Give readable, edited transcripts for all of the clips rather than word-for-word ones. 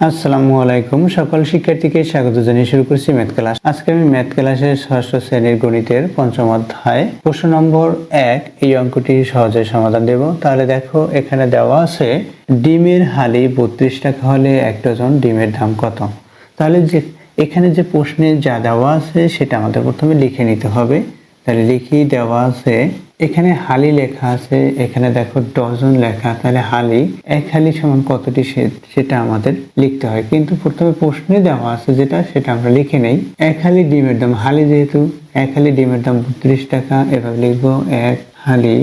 আসসালামু আলাইকুম। সকল শিক্ষার্থীকে স্বাগত জানিয়ে শুরু করছি ম্যাথ ক্লাস। আজকে আমি ম্যাথ ক্লাসের ষষ্ঠ শ্রেণীর গণিতের পঞ্চম অধ্যায় প্রশ্ন নম্বর 1 এই অঙ্কটি সহজে সমাধান দেব। তাহলে দেখো এখানে দেওয়া আছে ডিমের হালি 32 টাকা হলে 1 ডজন ডিমের দাম কত। তাহলে যে এখানে যে প্রশ্নে যা দেওয়া আছে সেটা আমাদের প্রথমে লিখে নিতে হবে। তাহলে লিখেই দেওয়া আছে, এখানে হালি লেখা আছে, এখানে দেখো ডজন লেখা, তাহলে হালি এক হালি সমান কতটি সেটা আমাদের লিখতে হয়। কিন্তু প্রথমে প্রশ্নে দেওয়া আছে যেটা সেটা আমরা লিখে নেই। এক হালি ডিমের দাম, হালি যেহেতু এক হালি ডিমের দাম 32 টাকা, এভাবে লিখবো এক হালি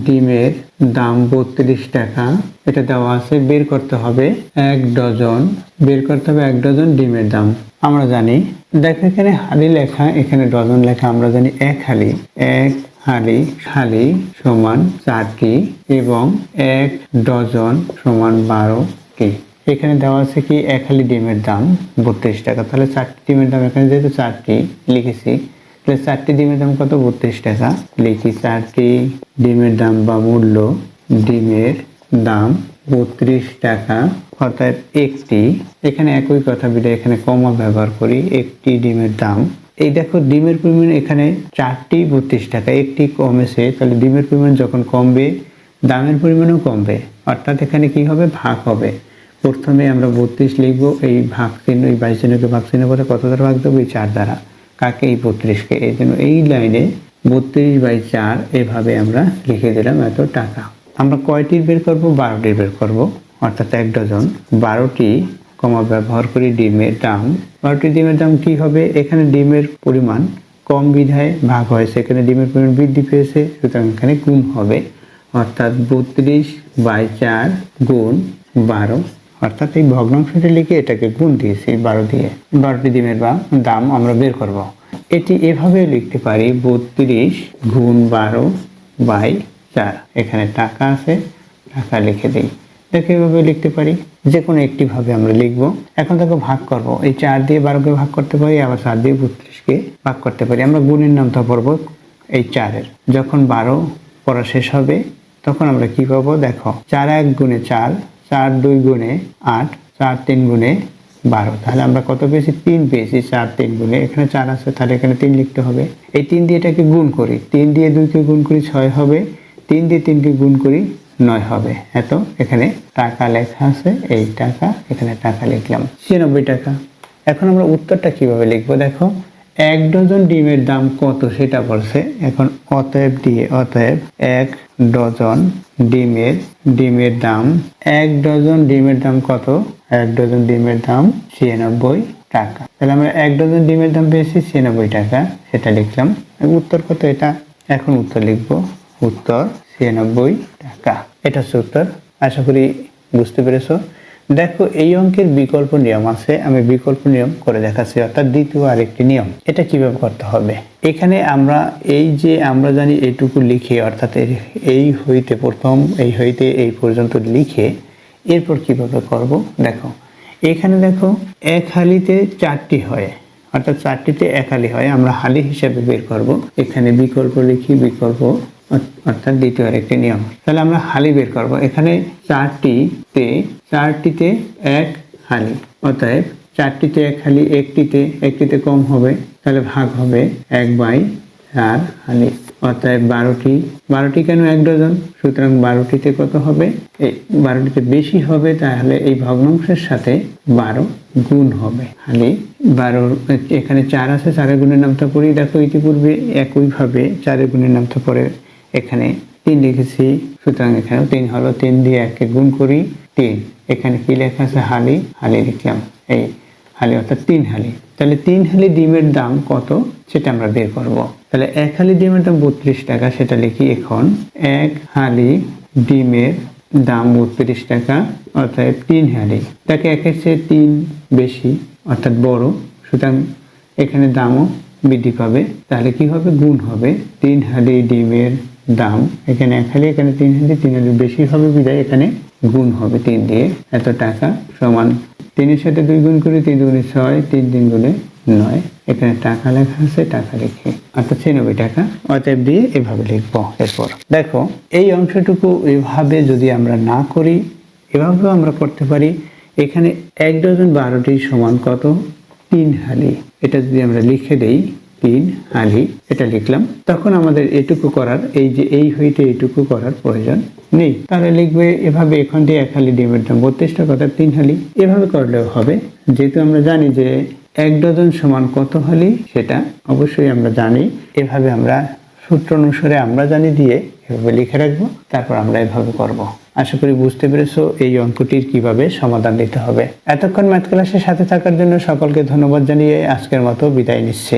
ডিমের দাম 32 টাকা। এটা দেওয়া আছে, বের করতে হবে 1 ডজন, বের করতে হবে 1 ডজন ডিমের দাম। আমরা জানি, দেখো এখানে হালি লেখা, এখানে ডজন লেখা, আমরা জানি এক হালি হালি সমান 4টি এবং 1 ডজন সমান 12টি। এখানে দেওয়া আছে কি এক হালি ডিমের দাম 32 টাকা, তাহলে 4টি ডিমের দাম, এখানে যেহেতু 4টি লিখেছি, তাহলে 4টি ডিমের দাম কত? 32 টাকা। লিখি 4টি ডিমের দাম বা মূল্য ডিমের দাম 32 টাকা, অর্থাৎ একটি, এখানে একই কথা বিদায় এখানে কমা ব্যবহার করি, একটি ডিমের দাম। এই দেখো ডিমের পরিমাণ এখানে 4টি 32 টাকা, একটি কমেছে, তাহলে ডিমের পরিমাণ যখন কমবে দামের পরিমাণও কমবে, অর্থাৎ এখানে কি হবে? ভাগ হবে। প্রথমে আমরা 32 লিখবো, এই ভাগ চিহ্ন, এই 22 চিহ্নকে ভাগ চিহ্ন করে কত দ্বারা ভাগ দেবো? এই 4 দ্বারা। কাকে? এই 32কে। এই জন্য এই লাইনে 32/4 এভাবে আমরা লিখে দিলাম এত টাকা। আমরা কয়টির বের করব? 12টির বের করব, অর্থাৎ 1 ডজন 12টি, কমা ব্যবহার করি ডিমের দাম। 12টি ডিমের দাম কি হবে? এখানে ডিমের পরিমাণ কম বিধায় ভাগ হয়েছে, এখানে ডিমের পরিমাণ বৃদ্ধি পেয়েছে, সুতরাং এখানে গুণ হবে, অর্থাৎ 32/4 গুণ 12, অর্থাৎ এই ভগ্নাংশটি লিখে এটাকে গুণ দিয়েছি 12 দিয়ে। 12টি ডিমের দাম আমরা বের করব। এটি এভাবে লিখতে পারি 32 গুণ 12/4। এখানে টাকা আছে, টাকা লিখে দিই। দেখে এভাবে লিখতে পারি, যে কোনো একটি ভাবে আমরা লিখব। এখন তাকে ভাগ করব, এই 4 দিয়ে 12কে ভাগ করতে পারি, আবার 4 দিয়ে 32কে ভাগ করতে পারি। আমরা গুণের নামটা পড়ব এই 4-এর। যখন 12 পড়া শেষ হবে তখন আমরা কি পাবো? দেখো 4 1 গুণে 4, 4 2 গুণে 8, 4 3 গুণে 12। তাহলে আমরা কত পেয়েছি? 3 পেয়েছি। 4 3 গুণে, এখানে 4 আছে, তাহলে এখানে 3 লিখতে হবে। এই 3 দিয়ে এটাকে গুণ করি, 3 দিয়ে 2কে গুণ করি 6 হবে, 3 দিয়ে 3কে গুণ করি 9 হবে। এত এখানে টাকা লেখা আছে, এই টাকা, এখানে টাকা লিখলাম 96 টাকা। এখন আমরা উত্তরটা কিভাবে লিখবো? দেখো 1 ডজন ডিমের দাম কত সেটা বলছে। এখন অতএব দিয়ে, অতএব 1 ডজন ডিমের দাম, 1 ডজন ডিমের দাম কত? 1 ডজন ডিমের দাম 96 টাকা। তাহলে আমরা 1 ডজন ডিমের দাম পেয়েছি 96 টাকা, সেটা লিখলাম। উত্তর কত এটা? এখন উত্তর লিখবো, উত্তর 96 টাকা। এটা হচ্ছে উত্তর। আশা করি বুঝতে পেরেছো। দেখো এই অঙ্কের বিকল্প নিয়ম আছে, আমি বিকল্প নিয়ম করে দেখাচ্ছি, অর্থাৎ দ্বিতীয় আরেকটি নিয়ম। এটা কিভাবে করতে হবে? এখানে আমরা এই যে আমরা জানি এইটুকু লিখে, অর্থাৎ এই হইতে প্রথম এই হইতে এই পর্যন্ত লিখে এরপর কিভাবে করব দেখো। এখানে দেখো এক হালিতে 4টি হয়, অর্থাৎ 4টিতে এক হালি হয়, আমরা হালি হিসাবে বের করব। এখানে বিকল্প লিখি, বিকল্প অর্থাৎ দ্বিতীয় আরেকটি নিয়ম। তাহলে আমরা হালি বের করব। এখানে 4টিতে এক হালি, অতএব 4টিতে এক হালি, একটিতে কম হবে, তাহলে ভাগ হবে 1/4 হালি, অতএব 12টি কেন? 1 ডজন, সুতরাং 12টিতে কত হবে? এই 12টিতে বেশি হবে, তাহলে এই ভগ্নাংশের সাথে 12 গুণ হবে। হালি 12, এখানে 4 আছে, 4-এর গুণের নামটা পড়ি। দেখো ইতিপূর্বে একইভাবে 4-এর গুণের নামটা পড়ে এখানে 3 লিখেছি, সুতরাং এখানেও 3 হলো। 3 দিয়ে 1কে গুণ করি 3, এখানে কি লেখা আছে? হালি লিখলাম, এই হালি, অর্থাৎ 3 হালি। তাহলে 3 হালি ডিমের দাম কত সেটা আমরা বের করব। তাহলে 1 হালি ডিমের দাম 32 টাকা, সেটা লিখি। এখন 1 হালি ডিমের দাম 32 টাকা, অর্থাৎ 3 হালি, তাকে 1-এর চেয়ে 3 বেশি, অর্থাৎ বড়, সুতরাং এখানে দামও বৃদ্ধি পাবে। তাহলে কি হবে? গুণ হবে। 3 হালি ডিমের দাম, এখানে 1 হালি, এখানে 3 হালি, 3 হালি বেশি হবে বিধায় এখানে গুণ হবে 3 দিয়ে। এত টাকা সমান 3-এর সাথে 2 গুণ করি, 3 দুগুণে 6, 3 3 গুণে 9, এখানে টাকা লেখা আছে, টাকা লিখি, অর্থাৎ 96 টাকা। অতএব দিয়ে এভাবে লিখবো। এরপর দেখো এই অংশটুকু এভাবে যদি আমরা না করি, এভাবেও আমরা করতে পারি। এখানে 1 ডজন 12টি সমান কত? 3 হালি। এটা যদি আমরা লিখে দেই 3 হালি, এটা লিখলাম, তখন আমাদের এটুকু করার, এই যে এই হইতে এইটুকু করার প্রয়োজন নেই। তাহলে লিখবে এভাবে, এখান দিয়ে 1 হালি ডিমের দাম 32 টাকা, 3 হালি। এভাবে করলেও হবে, যেহেতু আমরা জানি যে 1 ডজন সমান কত হালি, সেটা অবশ্যই আমরা জানি। এভাবে আমরা সূত্র অনুসারে আমরা জানি দিয়ে এভাবে লিখে রাখবো, তারপর আমরা এভাবে করব। আশা করি বুঝতে পেরেছো এই অঙ্কটির কিভাবে সমাধান দিতে হবে। এতক্ষণ ম্যাথ ক্লাসের সাথে থাকার জন্য সকলকে ধন্যবাদ জানিয়ে আজকের মতো বিদায় নিচ্ছি।